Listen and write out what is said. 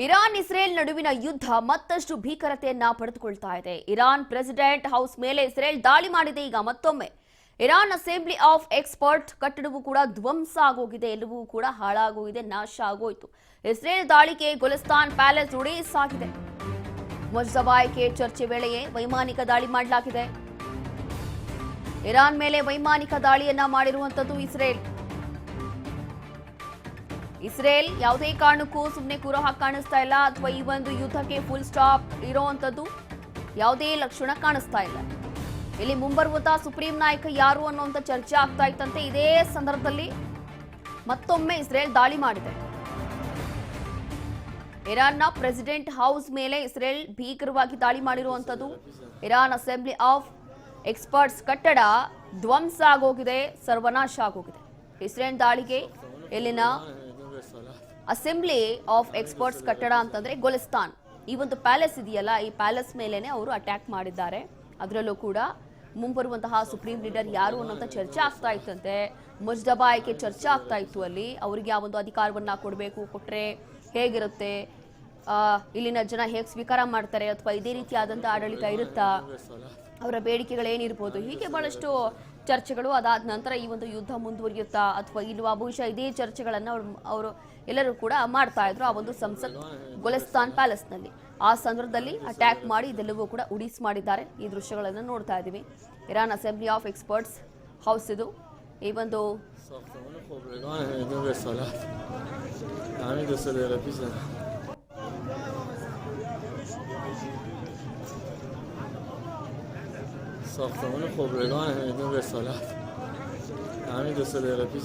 Iran Israel ನಡುವಿನ ಯುದ್ಧ ಮತ್ತಷ್ಟು ಭೀಕರತೆಯನ್ನ ಪಡೆದುಕೊಳ್ತಾ ಇದೆ. ಇರಾನ್ ಪ್ರೆಸಿಡೆಂಟ್ ಹೌಸ್ ಮೇಲೆ ಇಸ್ರೇಲ್ ದಾಳಿ ಮಾಡಿದೆ. ಈಗ ಮತ್ತೊಮ್ಮೆ ಇರಾನ್ ಅಸೆಂಬ್ಲಿ ಆಫ್ ಎಕ್ಸ್ಪರ್ಟ್ ಕಟ್ಟಡವೂ ಕೂಡ ಧ್ವಂಸ ಆಗೋಗಿದೆ, ಎಲ್ಲವೂ ಕೂಡ ಹಾಳಾಗೋಗಿದೆ, ನಾಶ ಆಗೋಯ್ತು. ಇಸ್ರೇಲ್ ದಾಳಿಗೆ ಗುಲಿಸ್ತಾನ್ ಪ್ಯಾಲೇಸ್ ಉಡೀಸ್ ಆಗಿದೆ. ಮುಜ್ತಬಾಯ್ಗೆ ಚರ್ಚೆ ವೇಳೆಯೇ ವೈಮಾನಿಕ ದಾಳಿ ಮಾಡಲಾಗಿದೆ. ಇರಾನ್ ಮೇಲೆ ವೈಮಾನಿಕ ದಾಳಿಯನ್ನ ಮಾಡಿರುವಂತದ್ದು ಇಸ್ರೇಲ್ ಯಾವುದೇ ಕಾರಣಕ್ಕೂ ಸುಮ್ಮನೆ ಕೂರೋ ಹಾಗೆ ಕಾಣಿಸ್ತಾ ಇಲ್ಲ, ಅಥವಾ ಈ ಒಂದು ಯುದ್ಧಕ್ಕೆ ಫುಲ್ ಸ್ಟಾಪ್ ಇರೋವಂಥದ್ದು ಯಾವುದೇ ಲಕ್ಷಣ ಕಾಣಿಸ್ತಾ ಇಲ್ಲ. ಇಲ್ಲಿ ಮುಂಬರುವಂತಹ ಸುಪ್ರೀಂ ನಾಯಕ ಯಾರು ಅನ್ನುವಂಥ ಚರ್ಚೆ ಆಗ್ತಾ ಇತ್ತಂತೆ. ಇದೇ ಸಂದರ್ಭದಲ್ಲಿ ಮತ್ತೊಮ್ಮೆ ಇಸ್ರೇಲ್ ದಾಳಿ ಮಾಡಿದೆ. ಇರಾನ್ನ ಪ್ರೆಸಿಡೆಂಟ್ ಹೌಸ್ ಮೇಲೆ ಇಸ್ರೇಲ್ ಭೀಕರವಾಗಿ ದಾಳಿ ಮಾಡಿರುವಂಥದ್ದು. ಇರಾನ್ ಅಸೆಂಬ್ಲಿ ಆಫ್ ಎಕ್ಸ್ಪರ್ಟ್ಸ್ ಕಟ್ಟಡ ಧ್ವಂಸ ಆಗೋಗಿದೆ, ಸರ್ವನಾಶ ಆಗೋಗಿದೆ. ಇಸ್ರೇಲ್ ದಾಳಿಗೆ ಇಲ್ಲಿನ ಅಸೆಂಬ್ಲಿ ಆಫ್ ಎಕ್ಸ್ಪರ್ಟ್ಸ್ ಕಟ್ಟಡ ಅಂತಂದ್ರೆ ಗುಲಿಸ್ತಾನ್, ಈ ಒಂದು ಪ್ಯಾಲೇಸ್ ಇದೆಯಲ್ಲ, ಈ ಪ್ಯಾಲೇಸ್ ಮೇಲೇನೆ ಅವರು ಅಟ್ಯಾಕ್ ಮಾಡಿದ್ದಾರೆ. ಅದರಲ್ಲೂ ಕೂಡ ಮುಂಬರುವಂತಹ ಸುಪ್ರೀಂ ಲೀಡರ್ ಯಾರು ಅನ್ನೋಂಥ ಚರ್ಚೆ ಆಗ್ತಾ ಇತ್ತಂತೆ. ಮುಜ್ತಬಾಯ್ಗೆ ಚರ್ಚೆ ಆಗ್ತಾ ಇತ್ತು. ಅಲ್ಲಿ ಅವರಿಗೆ ಆ ಒಂದು ಅಧಿಕಾರವನ್ನ ಕೊಟ್ಟರೆ ಹೇಗಿರುತ್ತೆ, ಇಲ್ಲಿನ ಜನ ಹೇಗೆ ಸ್ವೀಕಾರ ಮಾಡ್ತಾರೆ, ಅಥವಾ ಇದೇ ರೀತಿಯಾದಂಥ ಆಡಳಿತ ಇರುತ್ತಾ, ಅವರ ಬೇಡಿಕೆಗಳೇನಿರ್ಬೋದು, ಹೀಗೆ ಬಹಳಷ್ಟು ಚರ್ಚೆಗಳು. ಅದಾದ ನಂತರ ಈ ಒಂದು ಯುದ್ಧ ಮುಂದುವರಿಯುತ್ತಾ ಅಥವಾ ಇಲ್ವಾ, ಬಹುಶಃ ಇದೇ ಚರ್ಚೆಗಳನ್ನು ಅವರು ಎಲ್ಲರೂ ಕೂಡ ಮಾಡ್ತಾ ಇದ್ರು ಆ ಒಂದು ಸಂಸತ್ ಗುಲಿಸ್ತಾನ್ ಪ್ಯಾಲೇಸ್ನಲ್ಲಿ. ಆ ಸಂದರ್ಭದಲ್ಲಿ ಅಟ್ಯಾಕ್ ಮಾಡಿ ಇದೆಲ್ಲವೂ ಕೂಡ ಉಡೀಸ್ ಮಾಡಿದ್ದಾರೆ. ಈ ದೃಶ್ಯಗಳನ್ನು ನೋಡ್ತಾ ಇದ್ದೀವಿ. Iran assembly of experts house ಇದು. ಈ ಒಂದು ساختمان خبرگان میدون رسالت همین 2 دقیقه پیش